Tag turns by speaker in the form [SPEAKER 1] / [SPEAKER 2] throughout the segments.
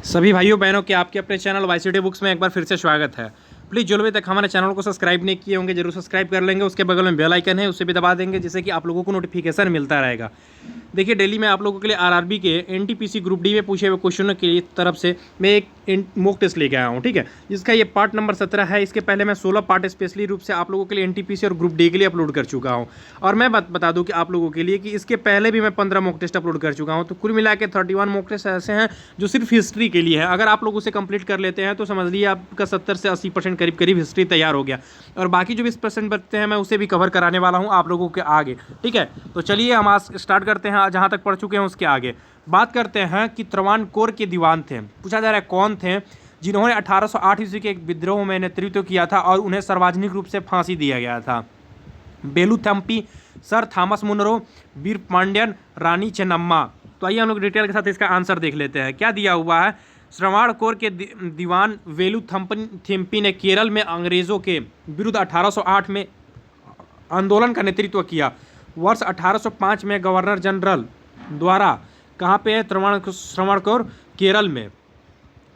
[SPEAKER 1] सभी भाइयों बहनों के आपके अपने चैनल वाईसीटी बुक्स में एक बार फिर से स्वागत है। प्लीज़ जो लोग अभी तक हमारे चैनल को सब्सक्राइब नहीं किए होंगे जरूर सब्सक्राइब कर लेंगे। उसके बगल में बेल आइकन है, उसे भी दबा देंगे जिससे कि आप लोगों को नोटिफिकेशन मिलता रहेगा। देखिए, डेली मैं आप लोगों के लिए आरआरबी के एनटीपीसी ग्रुप डी में पूछे हुए क्वेश्चनों की तरफ से मैं एक मॉक टेस्ट लेके आया हूँ, ठीक है, जिसका ये पार्ट नंबर 17 है। इसके पहले मैं 16 पार्ट स्पेशली रूप से आप लोगों के लिए एनटीपीसी और ग्रुप डी के लिए अपलोड कर चुका हूँ। और मैं बता दूँ कि आप लोगों के लिए कि इसके पहले भी मैं 15 मॉक टेस्ट अपलोड कर चुका हूँ। तो कुल मिला के 31 मॉक टेस्ट ऐसे हैं जो सिर्फ हिस्ट्री के लिए है। अगर आप लोग उसे कंप्लीट कर लेते हैं तो समझ लीजिए आपका 70 से 80% करीब करीब हिस्ट्री तैयार हो गया। और बाकी जो 20% बचते हैं मैं उसे भी कवर कराने वाला हूँ आप लोगों के आगे, ठीक है। तो चलिए हम आज स्टार्ट करते हैं। जहाँ तक पढ़ चुके हैं उसके आगे बात करते हैं कि त्रावणकोर के दीवान थे। पूछा जा रहा है कौन थे जिन्होंने 1808 ईस्वी के एक विद्रोह में नेतृत्व किया था और उन्हें सार्वजनिक रूप से फांसी दिया गया था। बेलूथम्पी, सर थॉमस मुनरो, वीर पांड्यन, रानी चेन्नम्मा। तो आइए हम लोग डिटेल के साथ इसका आंसर देख लेते हैं। क्या दिया हुआ है? त्रावणकोर के दीवान वेलुथम्पी ने केरल में अंग्रेजों के विरुद्ध 1808 में आंदोलन का नेतृत्व किया। वर्ष 1805 में गवर्नर जनरल द्वारा कहाँ पे है? त्रावणकोर, केरल में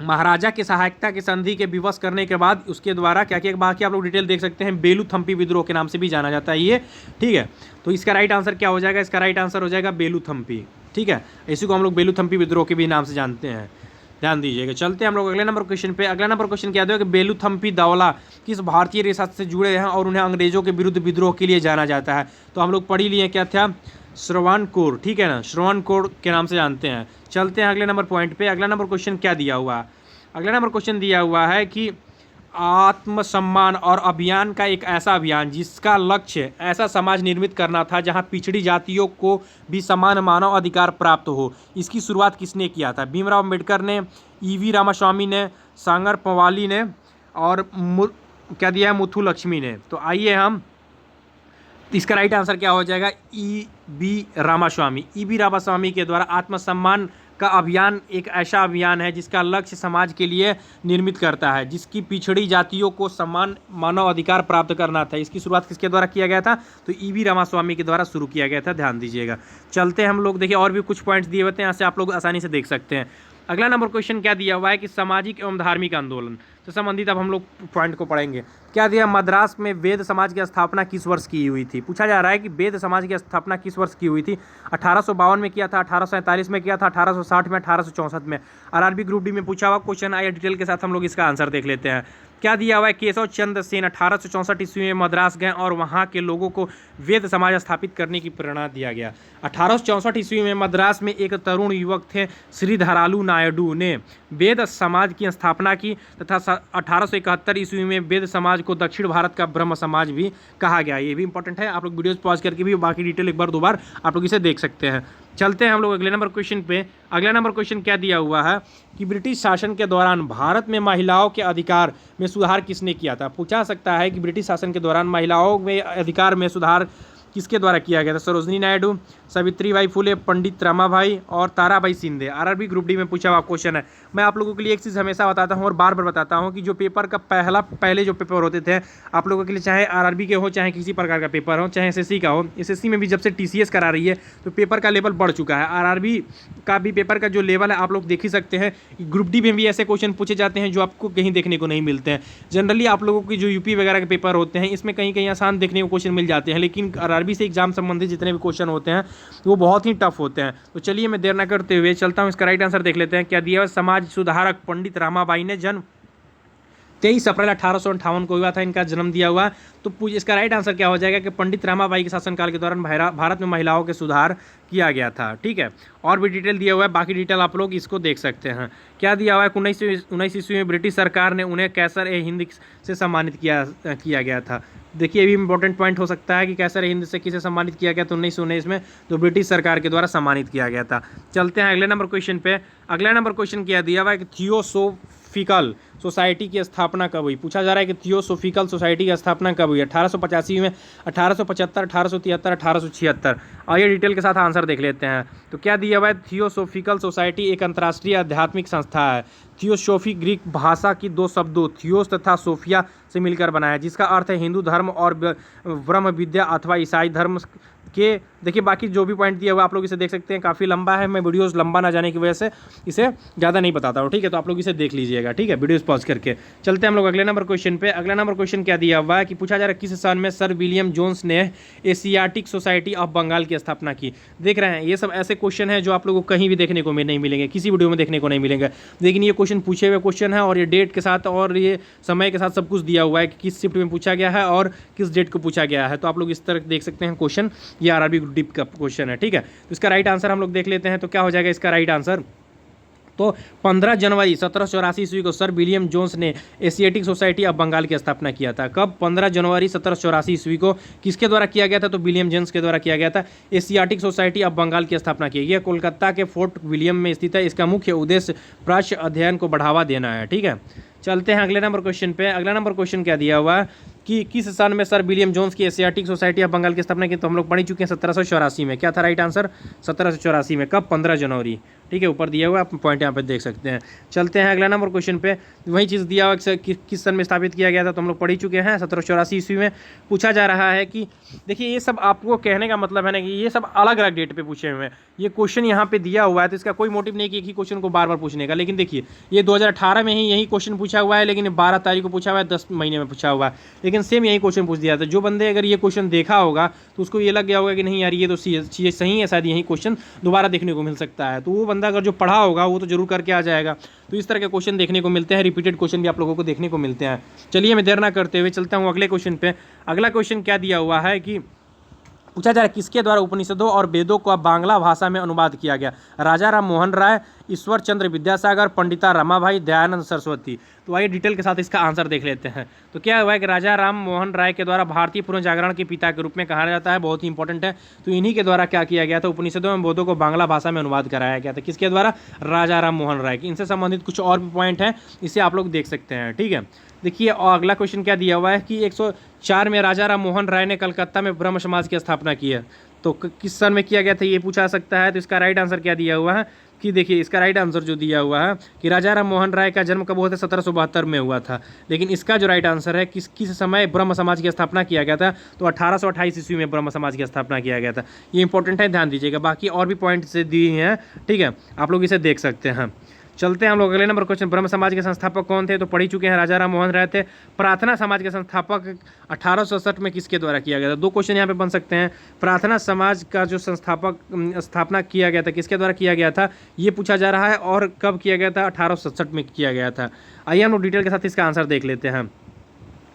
[SPEAKER 1] महाराजा की सहायता की संधि के विवश करने के बाद उसके द्वारा क्या किया, बाकी आप लोग डिटेल देख सकते हैं। बेलूथम्पी विद्रोह के नाम से भी जाना जाता है ये, ठीक है। तो इसका राइट आंसर क्या हो जाएगा? इसका राइट आंसर हो जाएगा बेलूथम्पी, ठीक है। इसी को हम लोग बेलूथम्पी विद्रोह के भी नाम से जानते हैं, ध्यान दीजिएगा। चलते हैं हम लोग अगले नंबर क्वेश्चन पे। अगला नंबर क्वेश्चन क्या है कि बेलूथम्पी दौला किस भारतीय रियासत से जुड़े हैं और उन्हें अंग्रेजों के विरुद्ध विद्रोह के लिए जाना जाता है? तो हम लोग पढ़ ही लिए क्या था, त्रावणकोर, ठीक है ना, त्रावणकोर के नाम से जानते हैं। चलते हैं अगले नंबर पॉइंट पे। अगला नंबर क्वेश्चन क्या दिया हुआ है? अगला नंबर क्वेश्चन दिया हुआ है कि आत्मसम्मान और अभियान का एक ऐसा अभियान जिसका लक्ष्य ऐसा समाज निर्मित करना था जहां पिछड़ी जातियों को भी समान मानव अधिकार प्राप्त हो। इसकी शुरुआत किसने किया था? भीमराव अम्बेडकर ने, ईवी रामास्वामी ने, सांगर पंवाली ने और क्या दिया है, मुथुलक्ष्मी ने। तो आइए हम इसका राइट आंसर क्या हो जाएगा? ईवी रामास्वामी। ईवी रामास्वामी के द्वारा आत्मसम्मान का अभियान एक ऐसा अभियान है जिसका लक्ष्य समाज के लिए निर्मित करता है जिसकी पिछड़ी जातियों को समान मानव अधिकार प्राप्त करना था। इसकी शुरुआत किसके द्वारा किया गया था? तो ईवी रामास्वामी के द्वारा शुरू किया गया था, ध्यान दीजिएगा। चलते हैं हम लोग, देखिए और भी कुछ पॉइंट्स दिए हुए हैं, यहाँ से आप लोग आसानी से देख सकते हैं। अगला नंबर क्वेश्चन क्या दिया हुआ है कि सामाजिक एवं धार्मिक आंदोलन से संबंधित अब हम लोग पॉइंट को पढ़ेंगे। क्या दिया? मद्रास में वेद समाज की स्थापना किस वर्ष की हुई थी? पूछा जा रहा है कि वेद समाज की स्थापना किस वर्ष की हुई थी? 1852 में किया था, 1847 में किया था, 1860 में, 1864 में। आरआरबी ग्रुप डी में पूछा हुआ क्वेश्चन आया, डिटेल के साथ हम लोग इसका आंसर देख लेते हैं। क्या दिया हुआ है? केशव चंद्र सेन 1864 ईस्वी में मद्रास गए और वहाँ के लोगों को वेद समाज स्थापित करने की प्रेरणा दिया गया। 1864 ईस्वी में मद्रास में एक तरुण युवक थे श्रीधरालू नायडू ने वेद समाज की स्थापना की तथा 1871 ईस्वी में वेद समाज को दक्षिण भारत का ब्रह्म समाज भी कहा गया। ये भी इंपॉर्टेंट है, आप लोग वीडियोस पॉज करके भी बाकी डिटेल एक बार दो बार आप लोग इसे देख सकते हैं। चलते हैं हम लोग अगले नंबर क्वेश्चन पे। अगला नंबर क्वेश्चन क्या दिया हुआ है कि ब्रिटिश शासन के दौरान भारत में महिलाओं के अधिकार में सुधार किसने किया था? पूछा सकता है कि ब्रिटिश शासन के दौरान महिलाओं में अधिकार में सुधार किसके द्वारा किया गया था? सरोजनी नायडू, सावित्रीबाई फुले, पंडित रमाबाई और Tarabai Shinde. RRB group D में पूछा हुआ क्वेश्चन है। मैं आप लोगों के लिए एक चीज़ हमेशा बताता हूँ और बार बार बताता हूँ कि जो पेपर का पहले जो पेपर होते थे आप लोगों के लिए, चाहे आरआरबी के हो, चाहे किसी प्रकार का पेपर हो, चाहे एसएससी का हो, एसएससी में भी जब से टीसीएस करा रही है तो पेपर का लेवल बढ़ चुका है। आरआरबी का भी पेपर का जो लेवल है आप लोग देख ही सकते हैं। ग्रुप डी में भी ऐसे क्वेश्चन पूछे जाते हैं जो आपको कहीं देखने को नहीं मिलते हैं। जनरली आप लोगों की जो यूपी वगैरह के पेपर होते हैं इसमें कहीं कहीं आसान देखने को क्वेश्चन मिल जाते हैं, लेकिन आरआरबी से एग्जाम संबंधित जितने भी क्वेश्चन होते हैं वो बहुत ही टफ होते हैं। तो चलिए मैं देर न करते हुए चलता हूँ, इसका राइट आंसर देख लेते हैं। क्या दिया? समाज सुधारक पंडित रमाबाई ने जन्म 23 अप्रैल 1858 को हुआ था, इनका जन्म दिया हुआ। तो इसका राइट आंसर क्या हो जाएगा कि पंडित रमाबाई के शासनकाल के दौरान भारत में महिलाओं के सुधार किया गया था, ठीक है। और भी डिटेल दिया हुआ है, बाकी डिटेल आप लोग इसको देख सकते हैं। क्या दिया हुआ है? 19 ईस्वी में ब्रिटिश सरकार ने उन्हें कैसर-ए-हिंद से सम्मानित किया गया था। देखिए, ये भी इंपॉर्टेंट पॉइंट हो सकता है कि कैसर-ए-हिंद से किसे सम्मानित किया गया? तो 1919 में तो ब्रिटिश सरकार के द्वारा सम्मानित किया गया था। चलते हैं अगले नंबर क्वेश्चन पे। अगला नंबर क्वेश्चन क्या दिया हुआ है कि थियोसोफिकल सोसाइटी की स्थापना कब हुई? पूछा जा रहा है कि थियोसोफिकल सोसाइटी की स्थापना कब हुई? 1885 में, 1875, 1873, 1876। आइए डिटेल के साथ आंसर देख लेते हैं। तो क्या दिया हुआ है? थियोसोफिकल सोसाइटी एक अंतर्राष्ट्रीय आध्यात्मिक संस्था है। थियोसोफी ग्रीक भाषा की दो शब्दों थियोस तथा सोफिया से मिलकर बना है, जिसका अर्थ है हिंदू धर्म और ब्रह्म विद्या अथवा ईसाई धर्म के देखिए बाकी जो भी पॉइंट दिया हुआ आप लोग इसे देख सकते हैं, काफ़ी लंबा है, मैं वीडियोस लंबा ना जाने की वजह से इसे ज़्यादा नहीं बताता हूँ, ठीक है। तो आप लोग इसे देख लीजिएगा, ठीक है, वीडियोस पॉज करके। चलते हैं हम लोग अगले नंबर क्वेश्चन पे। अगला नंबर क्वेश्चन क्या दिया हुआ है कि पूछा जा रहा है किस सन में सर विलियम जोन्स ने एशियाटिक सोसाइटी ऑफ बंगाल की स्थापना की। देख रहे हैं ये सब ऐसे क्वेश्चन है जो आप लोगों को कहीं भी देखने को नहीं मिलेंगे, किसी वीडियो में देखने को नहीं मिलेंगे, लेकिन ये क्वेश्चन पूछे हुए क्वेश्चन है और ये डेट के साथ और ये समय के साथ सब कुछ दिया हुआ है कि किस शिफ्ट में पूछा गया है और किस डेट को पूछा गया है। तो आप लोग इस तरह देख सकते हैं क्वेश्चन, ये आरआरबी ग्रुप डी का क्वेश्चन है, ठीक है। तो इसका राइट आंसर हम लोग देख लेते हैं, तो क्या हो जाएगा इसका राइट आंसर। तो 15 जनवरी 1784 ईस्वी को सर विलियम जोन्स ने एशियाटिक सोसाइटी ऑफ बंगाल की स्थापना किया था। कब? 15 जनवरी 1784 ईस्वी को किसके द्वारा किया गया था? तो विलियम जोन्स के द्वारा किया गया था। एशियाटिक सोसाइटी ऑफ बंगाल की स्थापना की गई है, कोलकाता के फोर्ट विलियम में स्थित है। इसका मुख्य उद्देश्य प्राच्य अध्ययन को बढ़ावा देना है, ठीक है। चलते हैं अगले नंबर क्वेश्चन पे। अगला नंबर क्वेश्चन क्या दिया हुआ है कि किस सन में सर विलियम जोन्स की एशियाटिक सोसाइटी ऑफ बंगाल की स्थापना की? तो हम लोग पढ़ चुके हैं 1784 में। क्या था राइट आंसर? 1784 में। कब? 15 जनवरी, ठीक है, ऊपर दिया हुआ आप पॉइंट यहाँ पे देख सकते हैं। चलते हैं अगला नंबर क्वेश्चन पे। वही चीज़ दिया हुआ कि किस सन में स्थापित किया गया था, तो हम लोग पढ़ ही चुके हैं 1784 ईस्वी में। पूछा जा रहा है कि देखिए ये सब आपको कहने का मतलब है ना कि ये सब अलग अलग डेट पे पूछे हुए हैं। ये क्वेश्चन यहाँ पे दिया हुआ है तो इसका कोई मोटिव नहीं कि एक ही क्वेश्चन को बार बार पूछने का, लेकिन देखिए ये 2018 में ही यही क्वेश्चन पूछा हुआ है, लेकिन 12 तारीख को पूछा हुआ है, 10 महीने में पूछा हुआ है, लेकिन सेम यही क्वेश्चन पूछ दिया था। जो बंदे अगर ये क्वेश्चन देखा होगा तो उसको ये लग गया होगा कि नहीं यार ये तो चीज़ सही है, शायद यही क्वेश्चन दोबारा देखने को मिल सकता है, तो वो बंदा अगर जो पढ़ा होगा वो तो जरूर करके आ जाएगा। तो इस तरह के क्वेश्चन देखने को मिलते हैं, रिपीटेड क्वेश्चन भी आप लोगों को देखने को मिलते हैं। चलिए मैं देर ना करते हुए चलता हूँ अगले क्वेश्चन पे। अगला क्वेश्चन क्या दिया हुआ है कि पूछा जा रहा है किसके द्वारा उपनिषदों और वेदों को बांग्ला भाषा में अनुवाद किया गया? राजा राम मोहन राय, ईश्वर चंद्र विद्यासागर, पंडिता रमाबाई, दयानंद सरस्वती। तो आइए डिटेल के साथ इसका आंसर देख लेते हैं। तो क्या हुआ है कि राजा राम मोहन राय के द्वारा भारतीय पुनर्जागरण के पिता के रूप में कहा जाता है, बहुत ही इंपॉर्टेंट है। तो इन्हीं के द्वारा क्या किया गया था? उपनिषदों एवं वेदों को बांग्ला भाषा में अनुवाद कराया गया था। किसके द्वारा? राजा राम मोहन राय। इनसे संबंधित कुछ और भी पॉइंट हैं, इसे आप लोग देख सकते हैं, ठीक है। देखिए और अगला क्वेश्चन क्या दिया हुआ है कि 104 में राजा राम मोहन राय ने कलकत्ता में ब्रह्म समाज की स्थापना की है। तो किस सन में किया गया था ये पूछा सकता है। तो इसका राइट आंसर क्या दिया हुआ है कि देखिए इसका राइट आंसर जो दिया हुआ है कि राजा राम मोहन राय का जन्म कब हुआ था? 1772 में हुआ था। लेकिन इसका जो राइट आंसर है किस समय ब्रह्म समाज की स्थापना किया गया था? तो 1828 ईस्वी में ब्रह्म समाज की स्थापना किया गया था। ये इंपॉर्टेंट है, ध्यान दीजिएगा। बाकी और भी पॉइंट से दिए हैं, ठीक है, आप लोग इसे देख सकते हैं। चलते हैं हम लोग अगले नंबर क्वेश्चन। ब्रह्म समाज के संस्थापक कौन थे? तो पढ़ ही चुके हैं, राजा राम मोहन राय थे। प्रार्थना समाज के संस्थापक 1867 में किसके द्वारा किया गया था? दो क्वेश्चन यहाँ पे बन सकते हैं। प्रार्थना समाज का जो स्थापना किया गया था किसके द्वारा किया गया था ये पूछा जा रहा है, और कब किया गया था? 1867 में किया गया था। आइए हम लोग डिटेल के साथ इसका आंसर देख लेते हैं।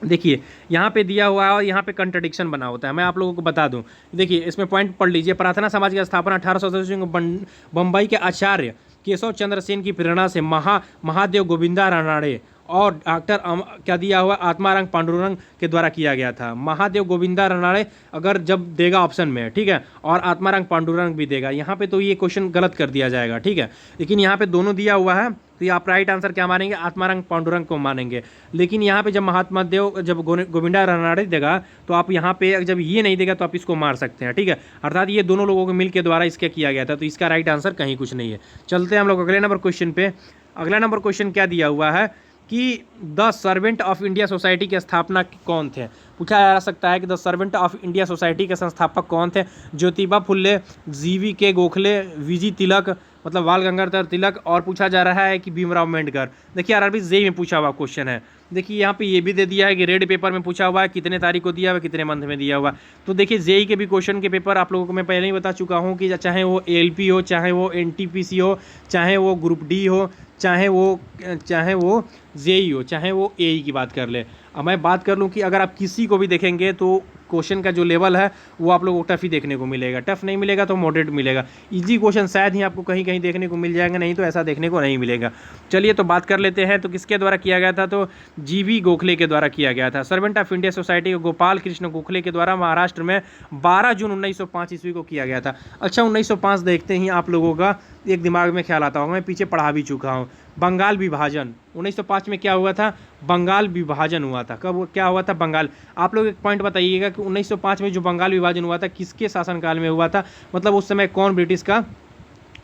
[SPEAKER 1] देखिए यहाँ पे दिया हुआ है और यहाँ पे कंट्रडिक्शन बना होता है, मैं आप लोगों को बता दूं। देखिए इसमें पॉइंट पढ़ लीजिए। प्रार्थना समाज की स्थापना 1867 में बम्बई के आचार्य केशव चंद्र सेन की प्रेरणा से महादेव गोविंदा रानाड़े और डॉक्टर क्या दिया हुआ आत्मारंग पांडुरंग के द्वारा किया गया था। महादेव गोविंदा रानाड़े अगर जब देगा ऑप्शन में, ठीक है, और आत्मारंग पांडुरंग भी देगा, यहाँ पे तो ये क्वेश्चन गलत कर दिया जाएगा, ठीक है। लेकिन यहाँ पे दोनों दिया हुआ है तो ये आप राइट आंसर क्या मानेंगे? आत्मारंग पांडुरंग को मानेंगे। लेकिन यहाँ पे जब महात्मा देव जब गोविंदा रानाड़े देगा तो आप यहाँ पे जब ये नहीं देगा तो आप इसको मार सकते हैं, ठीक है। अर्थात ये दोनों लोगों के मिल के द्वारा इसका किया गया था, तो इसका राइट आंसर कहीं कुछ नहीं है। चलते हैं हम लोग अगले नंबर क्वेश्चन पे। अगला नंबर क्वेश्चन क्या दिया हुआ है कि the servant of India society के स्थापना कौन थे? पूछा जा सकता है कि the servant of India society के संस्थापक कौन थे? ज्योतिबा फुल्ले, जीवी के गोखले, वीजी तिलक मतलब बाल गंगाधर तिलक, और पूछा जा रहा है कि भीमराव अम्बेडकर। देखिए आरआरबी जेई में पूछा हुआ क्वेश्चन है। देखिए यहाँ पे ये भी दे दिया है कि रेड पेपर में पूछा हुआ है कितने तारीख को दिया हुआ है, कितने मंथ में दिया हुआ। तो देखिए जेई के भी क्वेश्चन के पेपर आप लोगों को मैं पहले ही बता चुका हूँ कि चाहे वो एलपी हो, चाहे वो एनटीपीसी हो, चाहे वो ग्रुप डी हो, चाहे वो जेई हो, चाहे वो एई की बात कर ले। अब मैं बात कर लूँ कि अगर आप किसी को भी देखेंगे तो क्वेश्चन का जो लेवल है वो आप लोगों को टफ ही देखने को मिलेगा। टफ नहीं मिलेगा तो मॉडरेट मिलेगा। इजी क्वेश्चन शायद ही आपको कहीं कहीं देखने को मिल जाएगा, नहीं तो ऐसा देखने को नहीं मिलेगा। चलिए तो बात कर लेते हैं। तो किसके द्वारा किया गया था? तो जीवी गोखले के द्वारा किया गया था। सर्वेंट ऑफ इंडिया सोसाइटी को गोपाल कृष्ण गोखले के द्वारा महाराष्ट्र में 12 जून 1905 ईस्वी को किया गया था। अच्छा 1905 देखते ही आप लोगों का एक दिमाग में ख्याल आता होगा, मैं पीछे पढ़ा भी चुका हूँ, बंगाल विभाजन। 1905 में क्या हुआ था? बंगाल विभाजन हुआ था। कब क्या हुआ था? बंगाल। आप लोग एक पॉइंट बताइएगा कि 1905 में जो बंगाल विभाजन हुआ था किसके शासनकाल में हुआ था? मतलब उस समय कौन ब्रिटिश का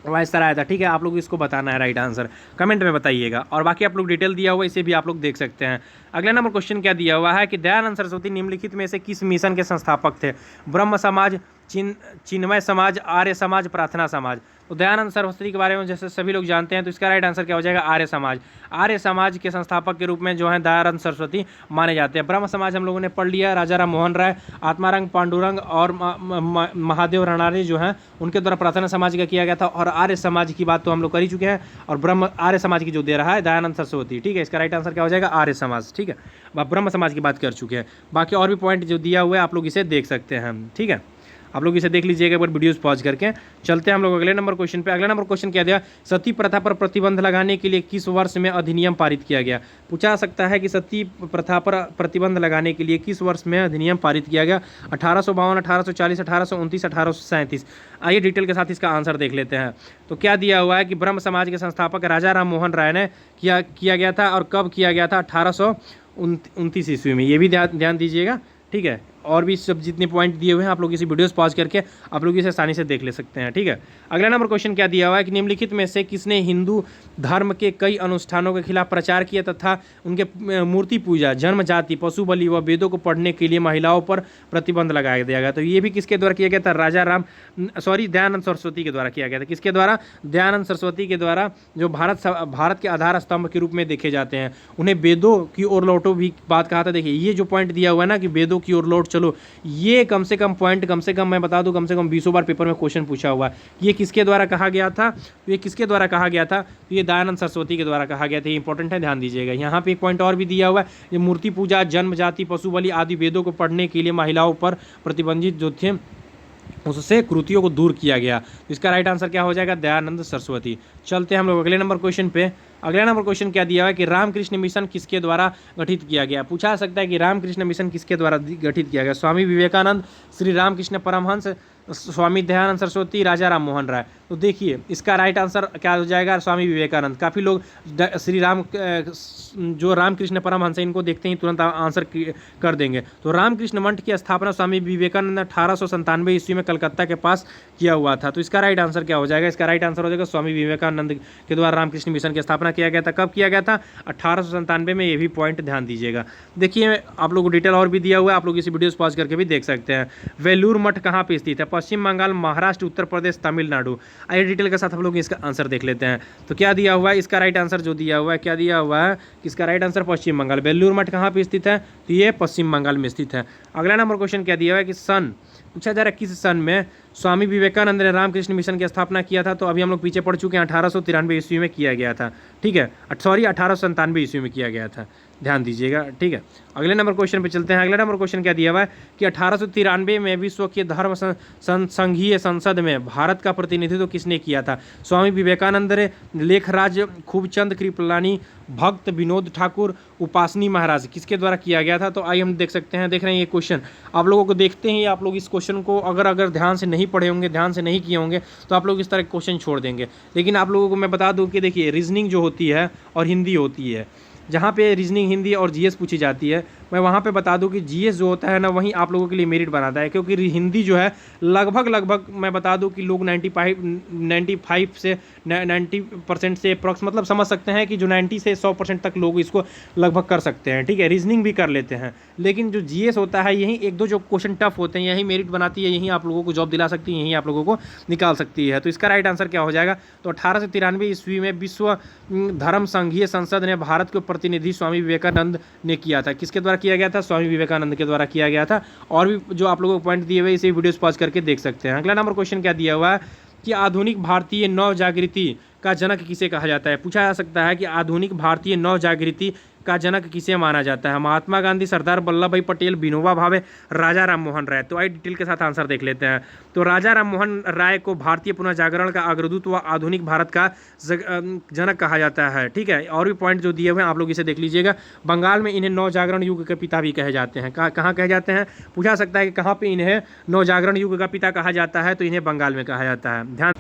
[SPEAKER 1] वायसराय था, ठीक है। आप लोग इसको बताना है, राइट आंसर कमेंट में बताइएगा। और बाकी आप लोग डिटेल दिया हुआ इसे भी आप लोग देख सकते हैं। अगला नंबर क्वेश्चन क्या दिया हुआ है कि दयानंद सरस्वती निम्नलिखित में से किस मिशन के संस्थापक थे? ब्रह्म समाज, चिन्मय समाज, आर्य समाज, प्रार्थना समाज। तो दयानंद सरस्वती के बारे में जैसे सभी लोग जानते हैं, तो इसका राइट आंसर क्या हो जाएगा? आर्य समाज। आर्य समाज के संस्थापक के रूप में जो है दयानंद सरस्वती माने जाते हैं। ब्रह्म समाज हम लोगों ने पढ़ लिया, राजा राम मोहन राय, आत्माराम पांडुरंग और महादेव रनारे जो हैं उनके द्वारा प्रार्थना समाज का किया गया था। और आर्य समाज की बात तो हम लोग कर ही चुके हैं, और ब्रह्म आर्य समाज की जो दे रहा है दयानंद सरस्वती, ठीक है। इसका राइट आंसर क्या हो जाएगा? आर्य समाज, ठीक है। ब्रह्म समाज की बात कर चुके हैं, बाकी और भी पॉइंट जो दिया हुआ है आप लोग इसे देख सकते हैं, ठीक है। आप लोग इसे देख लीजिएगा एक बार वीडियोस पॉज करके। चलते हैं हम लोग अगले नंबर क्वेश्चन पे। अगला नंबर क्वेश्चन क्या दिया? सती प्रथा पर प्रतिबंध लगाने के लिए किस वर्ष में अधिनियम पारित किया गया? पूछा सकता है कि सती प्रथा पर प्रतिबंध लगाने के लिए किस वर्ष में अधिनियम पारित किया गया? 1852, 1840, 1829, 1837। आइए डिटेल के साथ इसका आंसर देख लेते हैं। तो क्या दिया हुआ है कि ब्रह्म समाज के संस्थापक राजा राम मोहन राय ने किया गया था, और कब किया गया था? 1829 ईस्वी में। ये भी ध्यान दीजिएगा, ठीक है। और भी सब जितने पॉइंट दिए हुए हैं आप लोग इसी वीडियोस पॉज करके आप लोग इसे आसानी से देख ले सकते हैं, ठीक है। अगला नंबर क्वेश्चन क्या दिया हुआ है कि निम्नलिखित में से किसने हिंदू धर्म के कई अनुष्ठानों के खिलाफ प्रचार किया तथा उनके मूर्ति पूजा, जन्म जाति, पशु बलि व वेदों को पढ़ने के लिए महिलाओं पर प्रतिबंध लगाया दिया गया? तो ये भी किसके द्वारा किया गया था? दयानंद सरस्वती के द्वारा किया गया था। किसके द्वारा? दयानंद सरस्वती के द्वारा, जो भारत के आधार स्तंभ के रूप में देखे जाते हैं। उन्हें वेदों की ओर लौटो भी बात कहा था। देखिए ये जो पॉइंट दिया हुआ है ना कि वेदों की ओर लौट चलो, ये कम से कम पॉइंट, कम से कम मैं बता दूं, कम से कम 20 बार पेपर में क्वेश्चन पूछा हुआ है। ये किसके द्वारा कहा गया था? ये किसके द्वारा कहा गया था? तो ये दयानंद सरस्वती के द्वारा कहा गया था। ये इंपॉर्टेंट है, ध्यान दीजिएगा। यहाँ पे एक पॉइंट और भी दिया हुआ है, ये मूर्ति पूजा, जन्म जाति, पशु बलि आदि वेदों को पढ़ने के लिए महिलाओं पर प्रतिबंधित जो थे उससे कृतियों को दूर किया गया। तो इसका राइट आंसर क्या हो जाएगा? दयानंद सरस्वती। चलते हैं हम लोग अगले नंबर क्वेश्चन पे। अगला नंबर क्वेश्चन क्या दिया हुआ है कि रामकृष्ण मिशन किसके द्वारा गठित किया गया? पूछा सकता है कि रामकृष्ण मिशन किसके द्वारा गठित किया गया? स्वामी विवेकानंद, श्री रामकृष्ण परमहंस, स्वामी दयानंद सरस्वती, राजा राम मोहन राय। तो देखिए इसका राइट आंसर क्या हो जाएगा? स्वामी विवेकानंद। काफ़ी लोग श्री राम जो रामकृष्ण परमहंस है इनको देखते ही तुरंत आंसर कर देंगे। तो रामकृष्ण मठ की स्थापना स्वामी विवेकानंद ने 1897 ईस्वी में कलकत्ता के पास किया हुआ था। तो इसका राइट आंसर क्या हो जाएगा? इसका राइट आंसर हो जाएगा स्वामी विवेकानंद के द्वारा रामकृष्ण मिशन की स्थापना किया गया था। कब किया गया था? 1897 में। ये भी पॉइंट ध्यान दीजिएगा। देखिए आप लोग को डिटेल और भी दिया हुआ है, आप लोग इसी वीडियो पॉज करके भी देख सकते हैं। वेलूर मठ कहाँ पे स्थित है? पश्चिम बंगाल, महाराष्ट्र, उत्तर प्रदेश, तमिलनाडु। आइए डिटेल के साथ हम लोग इसका आंसर देख लेते हैं। तो क्या दिया हुआ है? इसका राइट आंसर जो दिया हुआ है, क्या दिया हुआ है? इसका राइट आंसर पश्चिम बंगाल। वेलूर मठ कहाँ पे स्थित है? तो ये पश्चिम बंगाल में स्थित है। अगला नंबर क्वेश्चन क्या दिया हुआ है कि सन, पूछा जा रहा है किस सन में स्वामी विवेकानंद ने रामकृष्ण मिशन की स्थापना किया था? तो अभी हम लोग पीछे पढ़ चुके हैं, 1893 ईस्वी में किया गया था, ठीक है। 1897 ईस्वी में किया गया था, ध्यान दीजिएगा, ठीक है। अगले नंबर क्वेश्चन पे चलते हैं। अगला नंबर क्वेश्चन क्या दिया हुआ है कि 1893 में विश्व के धर्म संघीय संसद में भारत का प्रतिनिधित्व किसने किया था? स्वामी विवेकानंद ने, लेखराज खूबचंद कृपलानी, भक्त विनोद ठाकुर, उपासनी महाराज। किसके द्वारा किया गया था? तो आइए हम देख सकते हैं, देख रहे हैं ये क्वेश्चन आप लोगों को। देखते ही आप लोग इस क्वेश्चन को अगर ध्यान से नहीं पढ़े होंगे, ध्यान से नहीं किए होंगे, तो आप लोग इस तरह के क्वेश्चन छोड़ देंगे। लेकिन आप लोगों को मैं बता दूं कि देखिए रीजनिंग जो होती है और हिंदी होती है, जहाँ पे रीजनिंग, हिंदी और जीएस पूछी जाती है, मैं वहाँ पे बता दूं कि जीएस जो होता है ना वहीं आप लोगों के लिए मेरिट बनाता है। क्योंकि हिंदी जो है लगभग मैं बता दूं कि लोग 95 से 90% से अप्रॉक्स, मतलब समझ सकते हैं कि जो 90 से 100% तक लोग इसको लगभग कर सकते हैं, ठीक है। रीजनिंग भी कर लेते हैं, लेकिन जो जीएस होता है यहीं एक दो जो क्वेश्चन टफ होते हैं यहीं मेरिट बनाती है, यहीं आप लोगों को जॉब दिला सकती है, यहीं आप लोगों को निकाल सकती है। तो इसका राइट आंसर क्या हो जाएगा? तो 1893 ईस्वी में विश्व धर्म संघीय संसद ने भारत के प्रतिनिधि स्वामी विवेकानंद ने किया था। किसके द्वारा किया गया था? स्वामी विवेकानंद के द्वारा किया गया था। और भी जो आप लोगों को पॉइंट दिए हुए इसे वीडियोस पॉज करके देख सकते हैं। अगला नंबर क्वेश्चन क्या दिया हुआ है कि आधुनिक भारतीय नव जागृति का जनक किसे कहा जाता है? पूछा जा सकता है कि आधुनिक भारतीय नव जागृति का जनक किसे माना जाता है? महात्मा गांधी, सरदार वल्लभ भाई पटेल, विनोबा भावे, राजा राम मोहन राय। तो आइए डिटेल के साथ आंसर देख लेते हैं। तो राजा राम मोहन राय को भारतीय पुनः जागरण का अग्रदूत व आधुनिक भारत का जनक कहा जाता है, ठीक है। और भी पॉइंट जो दिए हुए हैं आप लोग इसे देख लीजिएगा। बंगाल में इन्हें नव जागरण युग के पिता भी कहे जाते हैं। कहाँ कहे जाते हैं? पूछा सकता है कि कहाँ पे इन्हें नव जागरण युग का पिता कहा जाता है? तो इन्हें बंगाल में कहा जाता है। ध्यान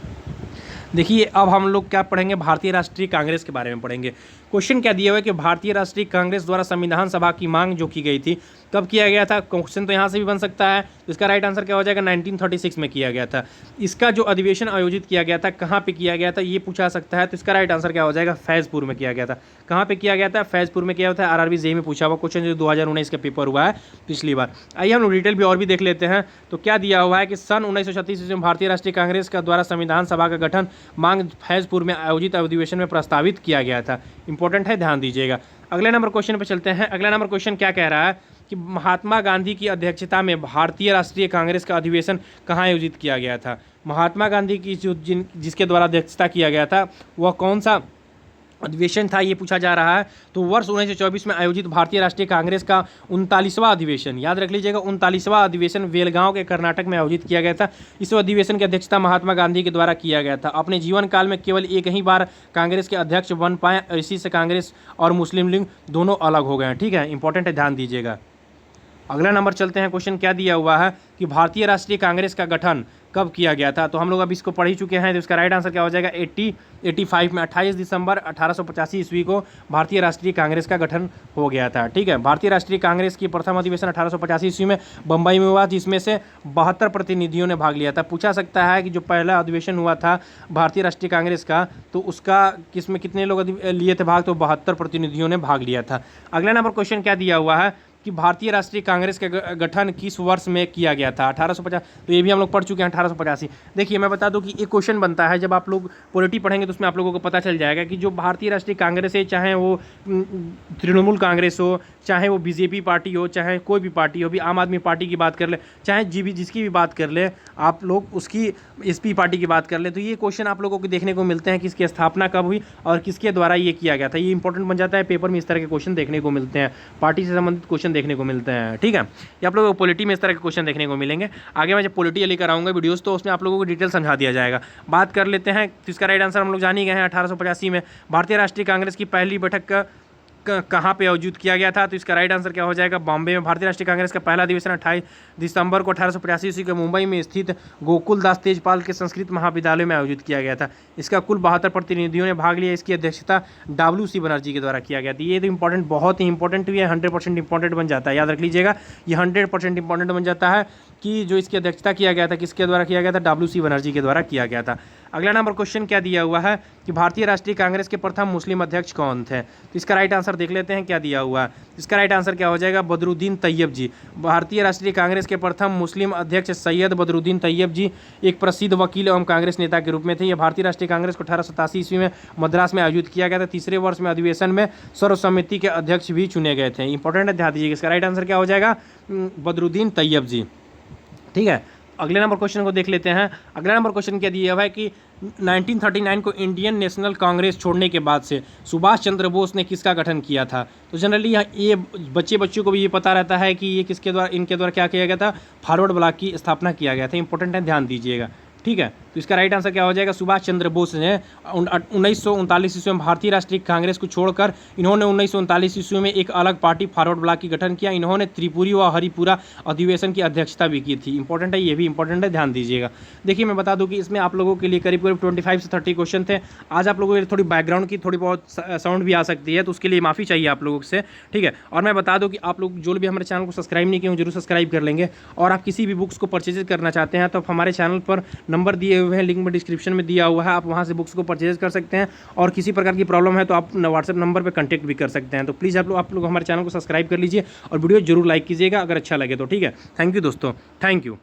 [SPEAKER 1] देखिए अब हम लोग क्या पढ़ेंगे? भारतीय राष्ट्रीय कांग्रेस के बारे में पढ़ेंगे। क्वेश्चन क्या दिया हुआ है कि भारतीय राष्ट्रीय कांग्रेस द्वारा संविधान सभा की मांग जो की गई थी कब किया गया था, क्वेश्चन तो यहाँ से भी बन सकता है। तो इसका राइट आंसर क्या हो जाएगा, 1936 में किया गया था। इसका जो अधिवेशन आयोजित किया गया था कहाँ पे किया गया था, ये पूछा सकता है। तो इसका राइट आंसर क्या हो जाएगा, फैजपुर में किया गया था। कहाँ पे किया गया था, फैजपुर में किया होता है। आरआरबी जेईई में पूछा हुआ क्वेश्चन जो 2019 का पेपर हुआ है पिछली बार। आइए हम डिटेल भी और भी देख लेते हैं। तो क्या दिया हुआ है कि सन 1936 में भारतीय राष्ट्रीय कांग्रेस का द्वारा संविधान सभा का गठन मांग फैजपुर में आयोजित अधिवेशन में प्रस्तावित किया गया था। इंपॉर्टेंट है, ध्यान दीजिएगा। अगले नंबर क्वेश्चन पे चलते हैं। अगला नंबर क्वेश्चन क्या कह रहा है कि महात्मा गांधी की अध्यक्षता में भारतीय राष्ट्रीय कांग्रेस का अधिवेशन कहाँ आयोजित किया गया था। महात्मा गांधी की जिसके द्वारा अध्यक्षता किया गया था वह कौन सा अधिवेशन था, ये पूछा जा रहा है। तो वर्ष 1924 में आयोजित भारतीय राष्ट्रीय कांग्रेस का 39वां अधिवेशन, याद रख लीजिएगा, 39वां अधिवेशन बेलगांव के कर्नाटक में आयोजित किया गया था। इस अधिवेशन की अध्यक्षता महात्मा गांधी के द्वारा किया गया था। अपने जीवन काल में केवल एक ही बार कांग्रेस के अध्यक्ष बन पाए, इसी से कांग्रेस और मुस्लिम लीग दोनों अलग हो गए हैं। ठीक है, इंपॉर्टेंट है, ध्यान दीजिएगा। अगला नंबर चलते हैं। क्वेश्चन क्या दिया हुआ है कि भारतीय राष्ट्रीय कांग्रेस का गठन कब किया गया था। तो हम लोग अब इसको पढ़ ही चुके हैं। तो इसका राइट आंसर क्या हो जाएगा, 85 में 28 दिसंबर 1885 ईस्वी को भारतीय राष्ट्रीय कांग्रेस का गठन हो गया था। ठीक है, भारतीय राष्ट्रीय कांग्रेस की प्रथम अधिवेशन 1885 ईस्वी में बम्बई में हुआ, जिसमें से 72 प्रतिनिधियों ने भाग लिया था। पूछा सकता है कि जो पहला अधिवेशन हुआ था भारतीय राष्ट्रीय कांग्रेस का, तो उसका किसमें कितने लोग लिए थे भाग, तो 72 प्रतिनिधियों ने भाग लिया था। अगला नंबर क्वेश्चन क्या दिया हुआ है कि भारतीय राष्ट्रीय कांग्रेस का गठन किस वर्ष में किया गया था, 1850। तो ये भी हम लोग पढ़ चुके हैं, 1885। देखिए मैं बता दूं कि एक क्वेश्चन बनता है, जब आप लोग पॉलिटी पढ़ेंगे तो उसमें आप लोगों को पता चल जाएगा कि जो भारतीय राष्ट्रीय कांग्रेस है, चाहे वो तृणमूल कांग्रेस हो, चाहे वो बीजेपी पार्टी हो, चाहे कोई भी पार्टी हो, भी आम आदमी पार्टी की बात कर ले, चाहे जिसकी भी बात कर ले आप लोग, उसकी एसपी पार्टी की बात कर ले, तो ये क्वेश्चन आप लोगों को देखने को मिलते हैं कि इसकी स्थापना कब हुई और किसके द्वारा ये किया गया था। ये इंपॉर्टेंट बन जाता है, पेपर में इस तरह के क्वेश्चन देखने को मिलते हैं, पार्टी से संबंधित क्वेश्चन देखने को मिलते हैं। ठीक है, ये आप लोगों को पॉलिटी में इस तरह के क्वेश्चन देखने को मिलेंगे। आगे मैं जब पॉलिटी लेकर आऊँगा वीडियोस, तो उसमें आप लोगों को डिटेल समझा दिया जाएगा। बात कर लेते हैं। तो इसका राइट आंसर हम लोग जान ही गए हैं, 1885 में भारतीय राष्ट्रीय कांग्रेस की पहली बैठक कहाँ पे आयोजित किया गया था। तो इसका राइट आंसर क्या हो जाएगा, बॉम्बे में। भारतीय राष्ट्रीय कांग्रेस का पहला अधिवेशन 28 दिसंबर को 1885 ईस्वी को मुंबई में स्थित गोकुल दास तेजपाल के संस्कृत महाविद्यालय में आयोजित किया गया था। इसका कुल 72 प्रतिनिधियों ने भाग लिया। इसकी अध्यक्षता WC बनर्जी के द्वारा किया गया था। ये तो इंपॉर्टेंट, बहुत ही इंपॉर्टेंट भी है, 100% इंपॉर्टेंट बन जाता है, याद रख लीजिएगा। ये 100% इंपॉर्टेंट बन जाता है कि जो इसकी अध्यक्षता किया गया था किसके द्वारा किया गया था, WC बनर्जी के द्वारा किया गया था। अगला नंबर क्वेश्चन क्या दिया हुआ है कि भारतीय राष्ट्रीय कांग्रेस के प्रथम मुस्लिम अध्यक्ष कौन थे। तो इसका राइट आंसर देख लेते हैं क्या दिया हुआ है। इसका राइट आंसर क्या हो जाएगा, बदरुद्दीन तैयब जी। भारतीय राष्ट्रीय कांग्रेस के प्रथम मुस्लिम अध्यक्ष सैयद बदरुद्दीन तैयब जी एक प्रसिद्ध वकील एवं कांग्रेस नेता के रूप में थे। यह भारतीय राष्ट्रीय कांग्रेस को 1887 ईस्वी में मद्रास में आयोजित किया गया था। तीसरे वर्ष में अधिवेशन में सर्वसम्मति के अध्यक्ष भी चुने गए थे। इंपॉर्टेंट है, ध्यान दीजिएगा। इसका राइट आंसर क्या हो जाएगा, बदरुद्दीन तैयब जी। ठीक है, अगले नंबर क्वेश्चन को देख लेते हैं। अगला नंबर क्वेश्चन क्या दिया हुआ है कि 1939 को इंडियन नेशनल कांग्रेस छोड़ने के बाद से सुभाष चंद्र बोस ने किसका गठन किया था। तो जनरली ये बच्चों को भी ये पता रहता है कि ये किसके द्वारा, इनके द्वारा क्या किया गया था, फॉरवर्ड ब्लॉक की स्थापना किया गया था। इंपॉर्टेंट है, ध्यान दीजिएगा। ठीक है, तो इसका राइट आंसर क्या हो जाएगा, सुभाष चंद्र बोस ने 1939 ईस्वी में भारतीय राष्ट्रीय कांग्रेस को छोड़कर इन्होंने 1939 ईस्वी में एक अलग पार्टी फॉरवर्ड ब्लॉक की गठन किया। इन्होंने त्रिपुरी व हरिपुरा अधिवेशन की अध्यक्षता भी की थी। इंपॉर्टेंट है, ये भी इंपॉर्टेंट है, ध्यान दीजिएगा। देखिए मैं बता दूं कि इसमें आप लोगों के लिए करीब 25 से 30 क्वेश्चन थे। आज आप लोगों के लिए थोड़ी बैकग्राउंड की थोड़ी बहुत साउंड भी आ सकती है, तो उसके लिए माफ़ी चाहिए आप लोगों से। ठीक है, और मैं बता दूँ कि आप लोग जो भी हमारे चैनल को सब्सक्राइब नहीं किए जरूर सब्सक्राइब कर लेंगे। और आप किसी भी बुक्स को परचेज करना चाहते हैं तो आप हमारे चैनल पर नंबर दिए हुए हैं, लिंक में डिस्क्रिप्शन में दिया हुआ है, आप वहां से बुक्स को परचेज कर सकते हैं। और किसी प्रकार की प्रॉब्लम है तो आप व्हाट्सएप नंबर पे कांटेक्ट भी कर सकते हैं। तो प्लीज़ आप लोग हमारे चैनल को सब्सक्राइब कर लीजिए और वीडियो जरूर लाइक कीजिएगा अगर अच्छा लगे तो। ठीक है, थैंक यू दोस्तों, थैंक यू।